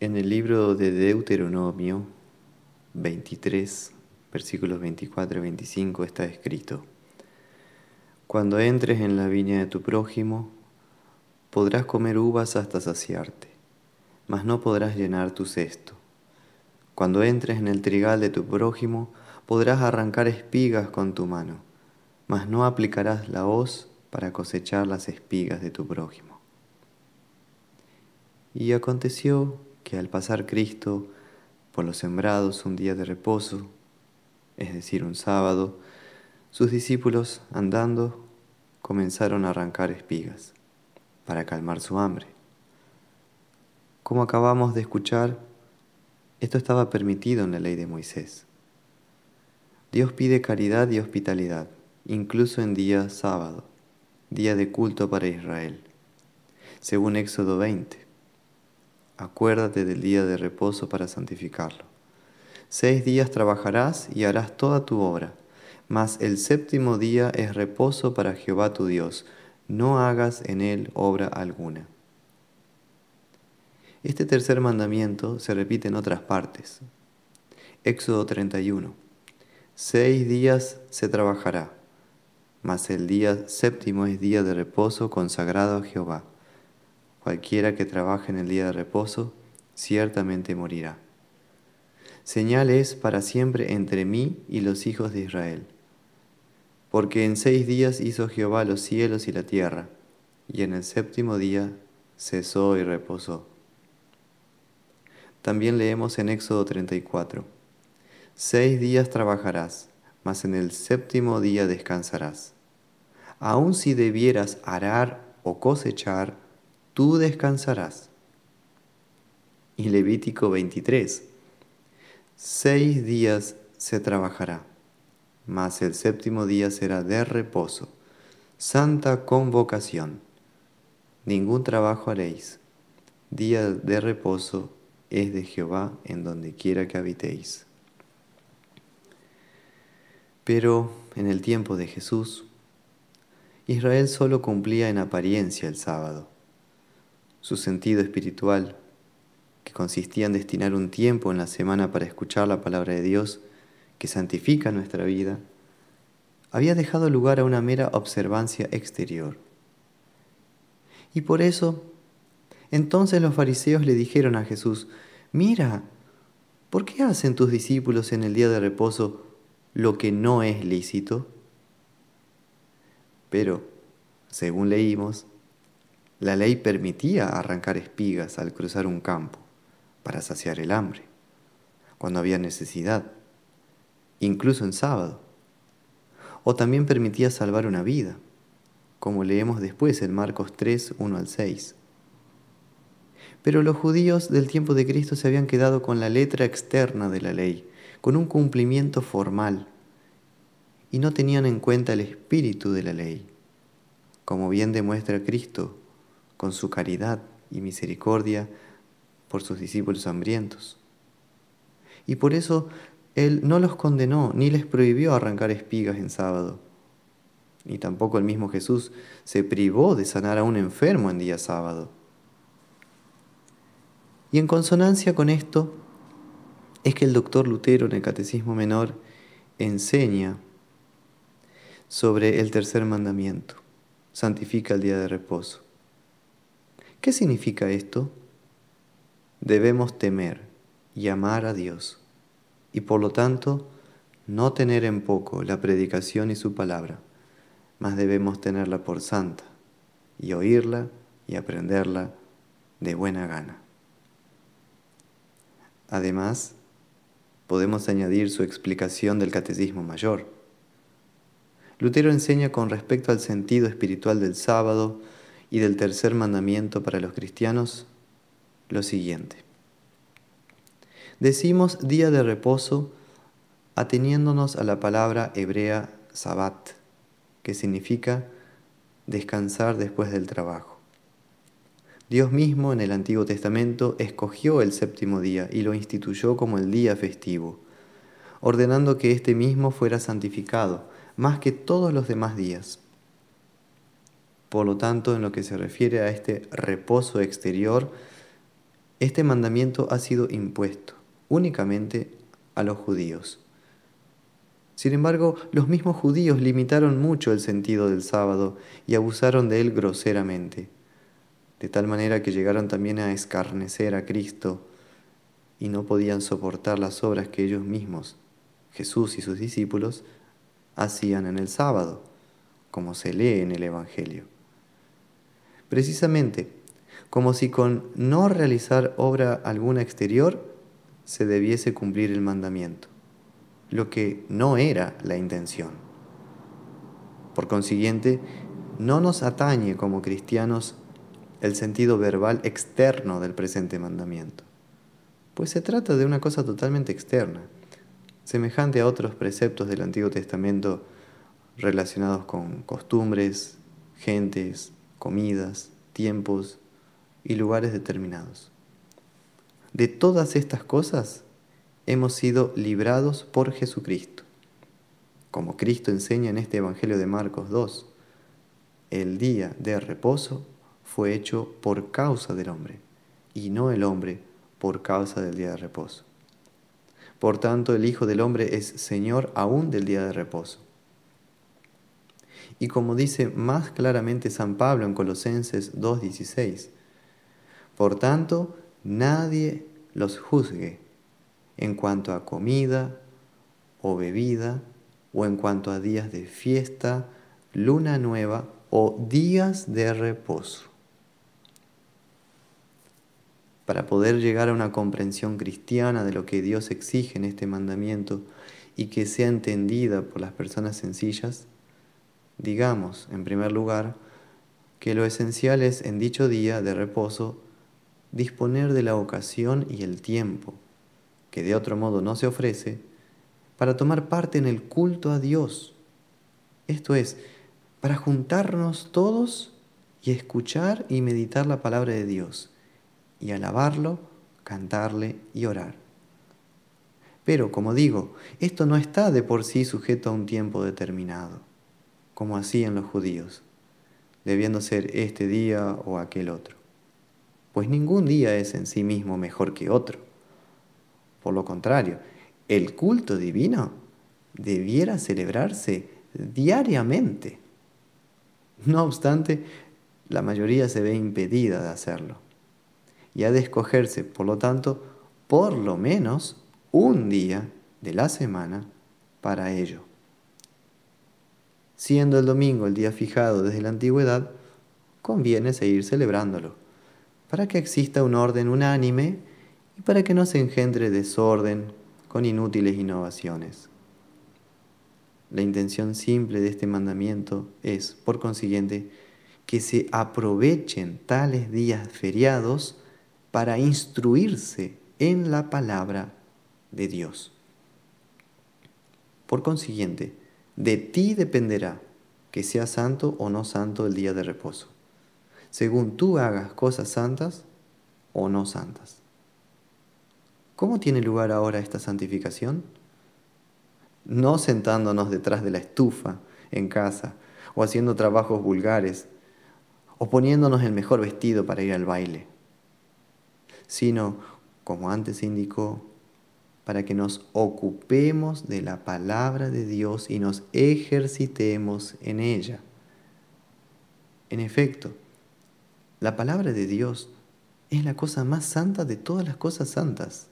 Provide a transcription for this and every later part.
En el libro de Deuteronomio 23, versículos 24 y 25 está escrito: Cuando entres en la viña de tu prójimo, podrás comer uvas hasta saciarte, mas no podrás llenar tu cesto. Cuando entres en el trigal de tu prójimo, podrás arrancar espigas con tu mano, mas no aplicarás la hoz para cosechar las espigas de tu prójimo. Y aconteció que al pasar Cristo por los sembrados un día de reposo, es decir, un sábado, sus discípulos, andando, comenzaron a arrancar espigas para calmar su hambre. Como acabamos de escuchar, esto estaba permitido en la ley de Moisés. Dios pide caridad y hospitalidad, incluso en día sábado, día de culto para Israel. Según Éxodo 20, acuérdate del día de reposo para santificarlo. 6 días trabajarás y harás toda tu obra, mas el séptimo día es reposo para Jehová tu Dios. No hagas en él obra alguna. Este tercer mandamiento se repite en otras partes. Éxodo 31. 6 días se trabajará, mas el día séptimo es día de reposo consagrado a Jehová. Cualquiera que trabaje en el día de reposo, ciertamente morirá. Señal es para siempre entre mí y los hijos de Israel. Porque en 6 días hizo Jehová los cielos y la tierra, y en el séptimo día cesó y reposó. También leemos en Éxodo 34, 6 días trabajarás, mas en el séptimo día descansarás. Aun si debieras arar o cosechar, tú descansarás. Y Levítico 23, 6 días se trabajará, mas el séptimo día será de reposo, santa convocación. Ningún trabajo haréis. Día de reposo es de Jehová en donde quiera que habitéis. Pero en el tiempo de Jesús, Israel solo cumplía en apariencia el sábado. Su sentido espiritual, que consistía en destinar un tiempo en la semana para escuchar la palabra de Dios, que santifica nuestra vida, había dejado lugar a una mera observancia exterior. Y por eso, entonces los fariseos le dijeron a Jesús: Mira, ¿por qué hacen tus discípulos en el día de reposo lo que no es lícito? Pero, según leímos, la ley permitía arrancar espigas al cruzar un campo para saciar el hambre, cuando había necesidad, incluso en sábado. O también permitía salvar una vida, como leemos después en Marcos 3, 1 al 6. Pero los judíos del tiempo de Cristo se habían quedado con la letra externa de la ley, con un cumplimiento formal, y no tenían en cuenta el espíritu de la ley, como bien demuestra Cristo con su caridad y misericordia por sus discípulos hambrientos. Y por eso Él no los condenó ni les prohibió arrancar espigas en sábado. Ni tampoco el mismo Jesús se privó de sanar a un enfermo en día sábado. Y en consonancia con esto es que el doctor Lutero en el Catecismo Menor enseña sobre el tercer mandamiento: santifica el día de reposo. ¿Qué significa esto? Debemos temer y amar a Dios, y por lo tanto no tener en poco la predicación y su palabra, mas debemos tenerla por santa y oírla y aprenderla de buena gana. Además, podemos añadir su explicación del Catecismo Mayor. Lutero enseña con respecto al sentido espiritual del sábado y del tercer mandamiento para los cristianos lo siguiente. Decimos día de reposo ateniéndonos a la palabra hebrea sabbat, que significa descansar después del trabajo. Dios mismo en el Antiguo Testamento escogió el séptimo día y lo instituyó como el día festivo, ordenando que éste mismo fuera santificado más que todos los demás días. Por lo tanto, en lo que se refiere a este reposo exterior, Este mandamiento ha sido impuesto únicamente a los judíos. Sin embargo, los mismos judíos limitaron mucho el sentido del sábado y abusaron de él groseramente, de tal manera que llegaron también a escarnecer a Cristo y no podían soportar las obras que ellos mismos, Jesús y sus discípulos, hacían en el sábado, como se lee en el Evangelio. Precisamente, como si con no realizar obra alguna exterior se debiese cumplir el mandamiento, lo que no era la intención. Por consiguiente, no nos atañe como cristianos el sentido verbal externo del presente mandamiento, pues se trata de una cosa totalmente externa, semejante a otros preceptos del Antiguo Testamento relacionados con costumbres, gentes, comidas, tiempos y lugares determinados. De todas estas cosas hemos sido librados por Jesucristo. Como Cristo enseña en este Evangelio de Marcos 2, el día de reposo fue hecho por causa del hombre, y no el hombre por causa del día de reposo. Por tanto, el Hijo del Hombre es Señor aún del día de reposo. Y como dice más claramente San Pablo en Colosenses 2:16, por tanto, nadie los juzgue en cuanto a comida o bebida, o en cuanto a días de fiesta, luna nueva o días de reposo. Para poder llegar a una comprensión cristiana de lo que Dios exige en este mandamiento y que sea entendida por las personas sencillas, digamos, en primer lugar, que lo esencial es en dicho día de reposo disponer de la ocasión y el tiempo, que de otro modo no se ofrece, para tomar parte en el culto a Dios. Esto es, para juntarnos todos y escuchar y meditar la palabra de Dios, y alabarlo, cantarle y orar. Pero, como digo, esto no está de por sí sujeto a un tiempo determinado, como hacían los judíos, debiendo ser este día o aquel otro, pues ningún día es en sí mismo mejor que otro. Por lo contrario, el culto divino debiera celebrarse diariamente. No obstante, la mayoría se ve impedida de hacerlo, y ha de escogerse, por lo tanto, por lo menos un día de la semana para ello. Siendo el domingo el día fijado desde la antigüedad, conviene seguir celebrándolo, para que exista un orden unánime y para que no se engendre desorden con inútiles innovaciones. La intención simple de este mandamiento es, por consiguiente, que se aprovechen tales días feriados para instruirse en la palabra de Dios. Por consiguiente, de ti dependerá que sea santo o no santo el día de reposo, según tú hagas cosas santas o no santas. ¿Cómo tiene lugar ahora esta santificación? No sentándonos detrás de la estufa en casa, o haciendo trabajos vulgares, o poniéndonos el mejor vestido para ir al baile, sino, como antes se indicó, para que nos ocupemos de la palabra de Dios y nos ejercitemos en ella. En efecto, la palabra de Dios es la cosa más santa de todas las cosas santas.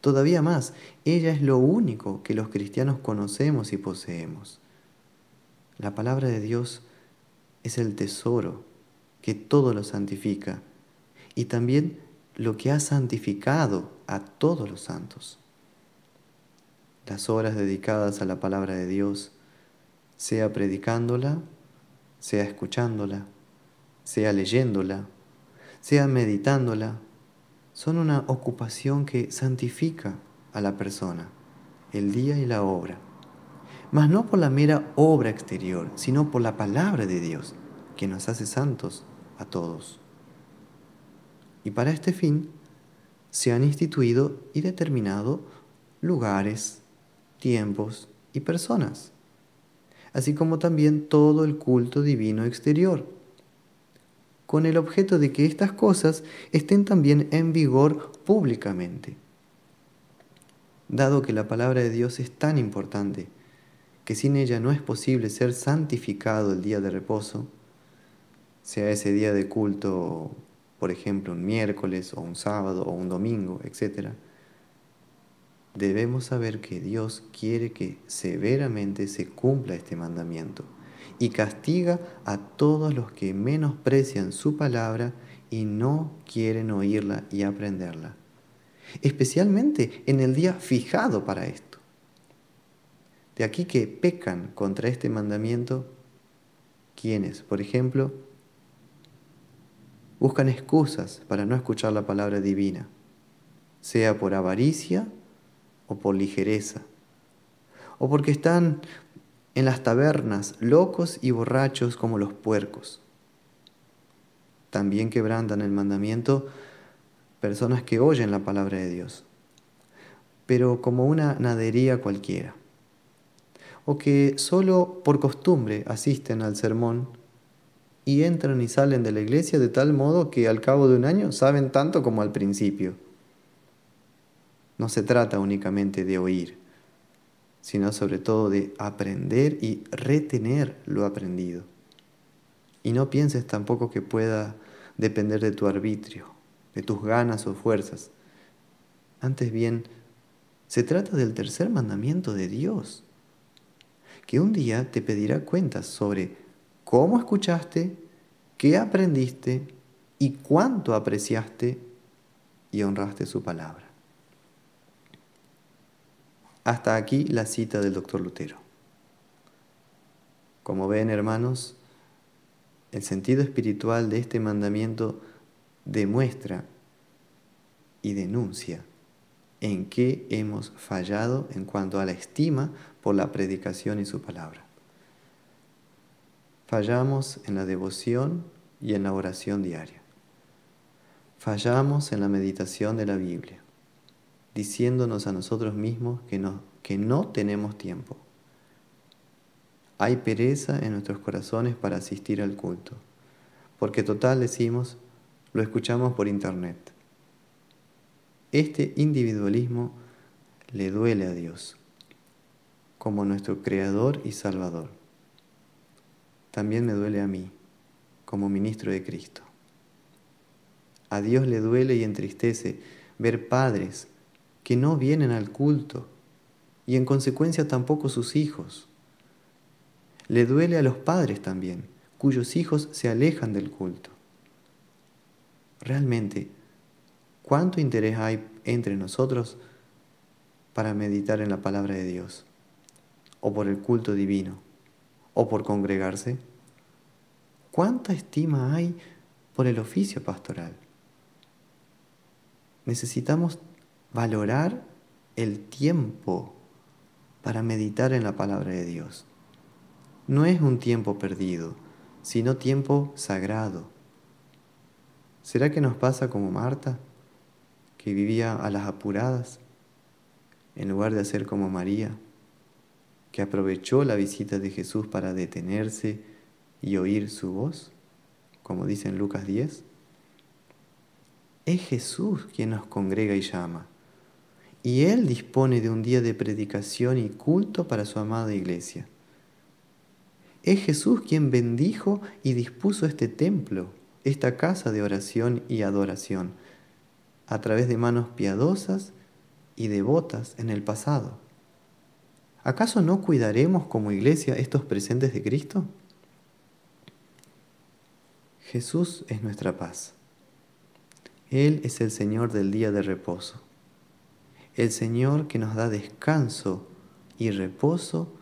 Todavía más, ella es lo único que los cristianos conocemos y poseemos. La palabra de Dios es el tesoro que todo lo santifica y también lo que ha santificado a todos los santos. Las horas dedicadas a la palabra de Dios, sea predicándola, sea escuchándola, sea leyéndola, sea meditándola, son una ocupación que santifica a la persona, el día y la obra, mas no por la mera obra exterior, sino por la palabra de Dios, que nos hace santos a todos. Y para este fin se han instituido y determinado lugares, tiempos y personas, así como también todo el culto divino exterior. con el objeto de que estas cosas estén también en vigor públicamente. Dado que la palabra de Dios es tan importante, que sin ella no es posible ser santificado el día de reposo, sea ese día de culto, por ejemplo, un miércoles o un sábado o un domingo, etc., debemos saber que Dios quiere que severamente se cumpla este mandamiento y castiga a todos los que menosprecian su palabra y no quieren oírla y aprenderla, especialmente en el día fijado para esto. De aquí que pecan contra este mandamiento quienes, por ejemplo, buscan excusas para no escuchar la palabra divina, sea por avaricia o por ligereza, o porque están en las tabernas locos y borrachos como los puercos. También quebrantan el mandamiento personas que oyen la palabra de Dios, pero como una nadería cualquiera, o que solo por costumbre asisten al sermón y entran y salen de la iglesia de tal modo que al cabo de un año saben tanto como al principio. No se trata únicamente de oír, sino sobre todo de aprender y retener lo aprendido. Y no pienses tampoco que pueda depender de tu arbitrio, de tus ganas o fuerzas. Antes bien, se trata del tercer mandamiento de Dios, que un día te pedirá cuentas sobre cómo escuchaste, qué aprendiste y cuánto apreciaste y honraste su palabra. Hasta aquí la cita del doctor Lutero. Como ven, hermanos, el sentido espiritual de este mandamiento demuestra y denuncia en qué hemos fallado en cuanto a la estima por la predicación y su palabra. Fallamos en la devoción y en la oración diaria. Fallamos en la meditación de la Biblia, diciéndonos a nosotros mismos que no tenemos tiempo. Hay pereza en nuestros corazones para asistir al culto, porque total, decimos, lo escuchamos por internet. Este individualismo le duele a Dios, como nuestro Creador y Salvador. También me duele a mí, como ministro de Cristo. A Dios le duele y entristece ver padres que no vienen al culto y en consecuencia tampoco sus hijos. Le duele a los padres también, cuyos hijos se alejan del culto. Realmente, ¿cuánto interés hay entre nosotros para meditar en la palabra de Dios? ¿O por el culto divino? ¿O por congregarse? ¿Cuánta estima hay por el oficio pastoral? Necesitamos valorar el tiempo para meditar en la palabra de Dios. No es un tiempo perdido, sino tiempo sagrado. ¿Será que nos pasa como Marta, que vivía a las apuradas, en lugar de hacer como María, que aprovechó la visita de Jesús para detenerse y oír su voz, como dice en Lucas 10? Es Jesús quien nos congrega y llama, y Él dispone de un día de predicación y culto para su amada iglesia. Es Jesús quien bendijo y dispuso este templo, esta casa de oración y adoración, a través de manos piadosas y devotas en el pasado. ¿Acaso no cuidaremos como iglesia estos presentes de Cristo? Jesús es nuestra paz. Él es el Señor del día de reposo, el Señor que nos da descanso y reposo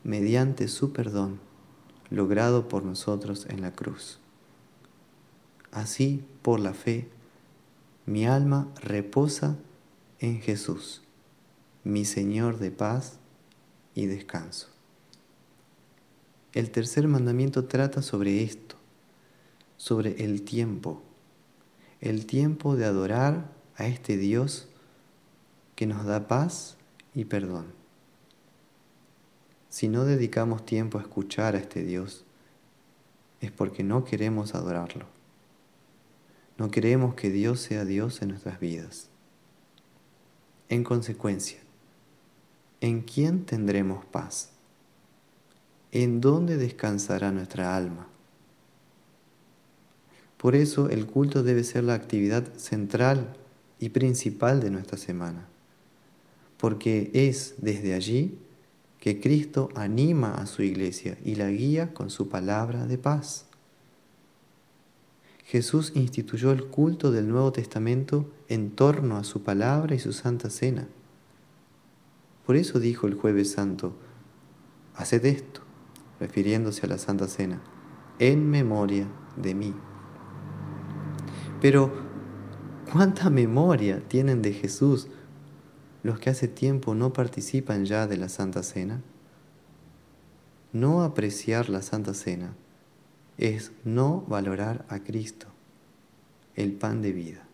mediante su perdón, logrado por nosotros en la cruz. Así, por la fe, mi alma reposa en Jesús, mi Señor de paz y descanso. El tercer mandamiento trata sobre esto, sobre el tiempo de adorar a este Dios que nos da paz y perdón. Si no dedicamos tiempo a escuchar a este Dios, es porque no queremos adorarlo. No queremos que Dios sea Dios en nuestras vidas. En consecuencia, ¿en quién tendremos paz? ¿En dónde descansará nuestra alma? Por eso el culto debe ser la actividad central y principal de nuestra semana, porque es desde allí que Cristo anima a su iglesia y la guía con su palabra de paz. Jesús instituyó el culto del Nuevo Testamento en torno a su palabra y su Santa Cena. Por eso dijo el Jueves Santo: haced esto, refiriéndose a la Santa Cena, en memoria de mí. Pero, ¿cuánta memoria tienen de Jesús los que hace tiempo no participan ya de la Santa Cena? No apreciar la Santa Cena es no valorar a Cristo, el pan de vida.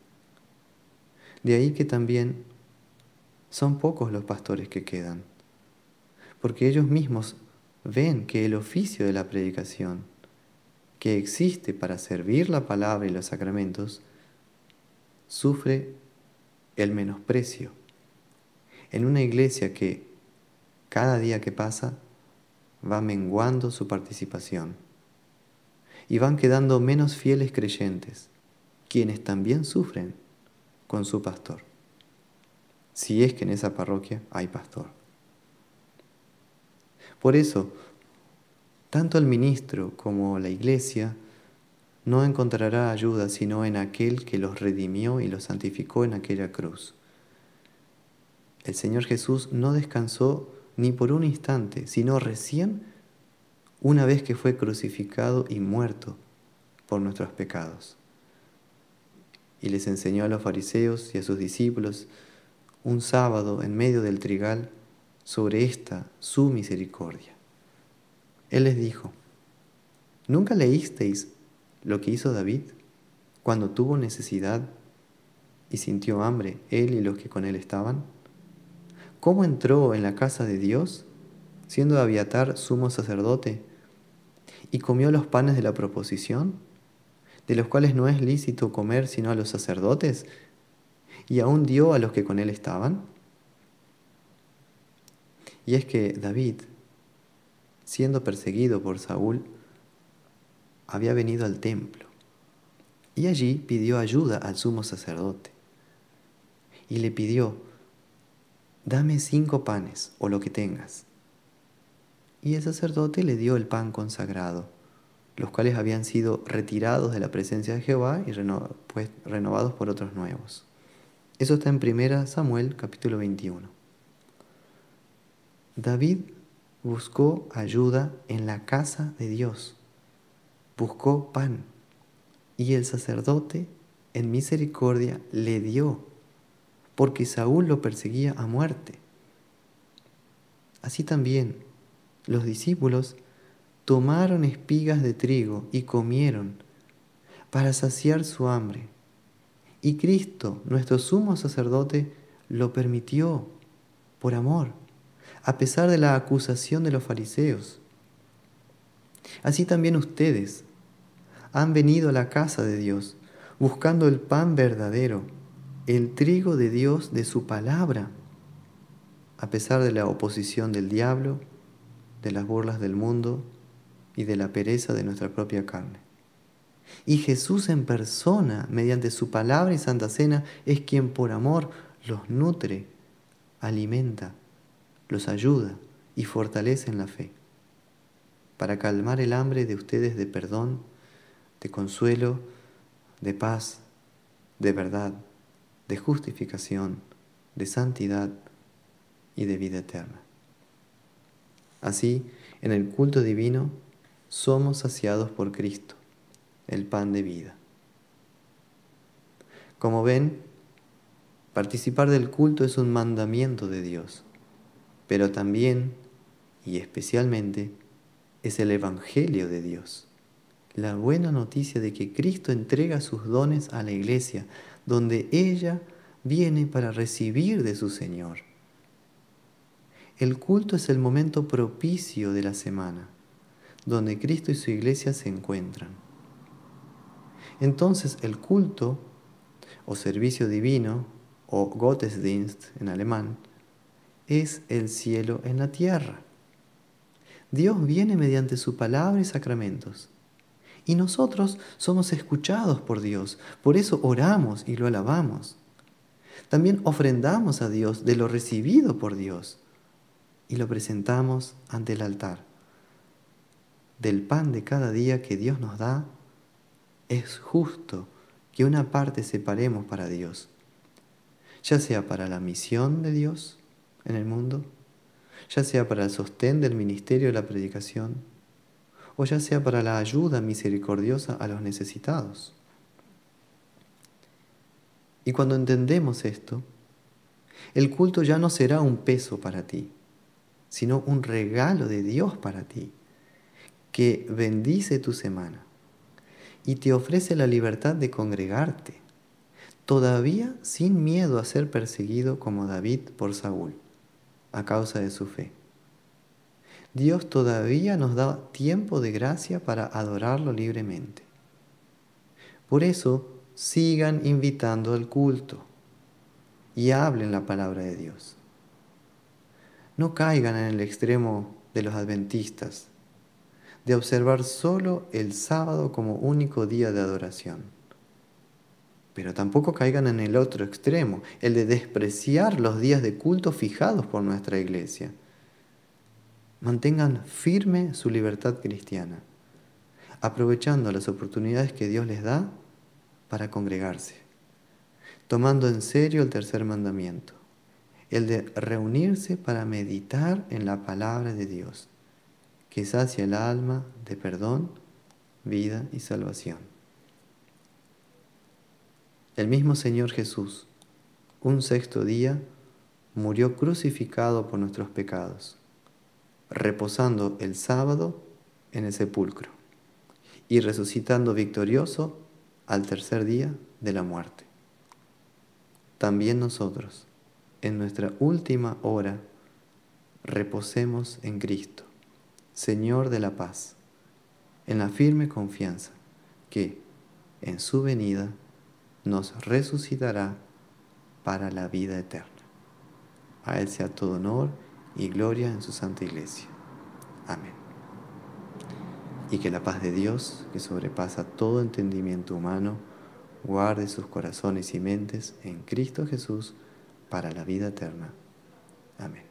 De ahí que también son pocos los pastores que quedan, porque ellos mismos ven que el oficio de la predicación, que existe para servir la palabra y los sacramentos, sufre el menosprecio en una iglesia que cada día que pasa va menguando su participación y van quedando menos fieles creyentes, quienes también sufren con su pastor, si es que en esa parroquia hay pastor. Por eso, tanto el ministro como la iglesia no encontrará ayuda sino en aquel que los redimió y los santificó en aquella cruz. El Señor Jesús no descansó ni por un instante, sino recién una vez que fue crucificado y muerto por nuestros pecados. Y les enseñó a los fariseos y a sus discípulos un sábado en medio del trigal sobre esta su misericordia. Él les dijo: ¿nunca leísteis lo que hizo David cuando tuvo necesidad y sintió hambre, él y los que con él estaban? ¿Cómo entró en la casa de Dios, siendo Abiatar sumo sacerdote, y comió los panes de la proposición, de los cuales no es lícito comer sino a los sacerdotes, y aún dio a los que con él estaban? Y es que David, siendo perseguido por Saúl, había venido al templo y allí pidió ayuda al sumo sacerdote y le pidió: dame 5 panes o lo que tengas. Y el sacerdote le dio el pan consagrado, los cuales habían sido retirados de la presencia de Jehová y renovados por otros nuevos. Eso está en 1 Samuel capítulo 21. David buscó ayuda en la casa de Dios, buscó pan, y el sacerdote en misericordia le dio, porque Saúl lo perseguía a muerte. Así también los discípulos tomaron espigas de trigo y comieron para saciar su hambre. Y Cristo, nuestro sumo sacerdote, lo permitió por amor, a pesar de la acusación de los fariseos. Así también ustedes han venido a la casa de Dios buscando el pan verdadero, el trigo de Dios de su palabra, a pesar de la oposición del diablo, de las burlas del mundo y de la pereza de nuestra propia carne. Y Jesús en persona, mediante su palabra y Santa Cena, es quien por amor los nutre, alimenta, los ayuda y fortalece en la fe, para calmar el hambre de ustedes de perdón, de consuelo, de paz, de verdad, de justificación, de santidad y de vida eterna. Así, en el culto divino, somos saciados por Cristo, el pan de vida. Como ven, participar del culto es un mandamiento de Dios, pero también, y especialmente, es el Evangelio de Dios, la buena noticia de que Cristo entrega sus dones a la iglesia, donde ella viene para recibir de su Señor. El culto es el momento propicio de la semana, donde Cristo y su iglesia se encuentran. Entonces el culto o servicio divino, o Gottesdienst en alemán, es el cielo en la tierra. Dios viene mediante su palabra y sacramentos. Y nosotros somos escuchados por Dios, por eso oramos y lo alabamos. También ofrendamos a Dios de lo recibido por Dios y lo presentamos ante el altar. Del pan de cada día que Dios nos da, es justo que una parte separemos para Dios, ya sea para la misión de Dios en el mundo, ya sea para el sostén del ministerio de la predicación, o ya sea para la ayuda misericordiosa a los necesitados. Y cuando entendemos esto, el culto ya no será un peso para ti, sino un regalo de Dios para ti, que bendice tu semana y te ofrece la libertad de congregarte, todavía sin miedo a ser perseguido como David por Saúl, a causa de su fe. Dios todavía nos da tiempo de gracia para adorarlo libremente. Por eso, sigan invitando al culto y hablen la palabra de Dios. No caigan en el extremo de los adventistas, de observar solo el sábado como único día de adoración. Pero tampoco caigan en el otro extremo, el de despreciar los días de culto fijados por nuestra iglesia. Mantengan firme su libertad cristiana, aprovechando las oportunidades que Dios les da para congregarse, tomando en serio el tercer mandamiento, el de reunirse para meditar en la palabra de Dios, que sacia el alma de perdón, vida y salvación. El mismo Señor Jesús, un sexto día, murió crucificado por nuestros pecados, reposando el sábado en el sepulcro y resucitando victorioso al tercer día de la muerte. También nosotros, en nuestra última hora, reposemos en Cristo, Señor de la paz, en la firme confianza que, en su venida, nos resucitará para la vida eterna. A Él sea todo honor y gloria en su santa iglesia. Amén. Y que la paz de Dios, que sobrepasa todo entendimiento humano, guarde sus corazones y mentes en Cristo Jesús para la vida eterna. Amén.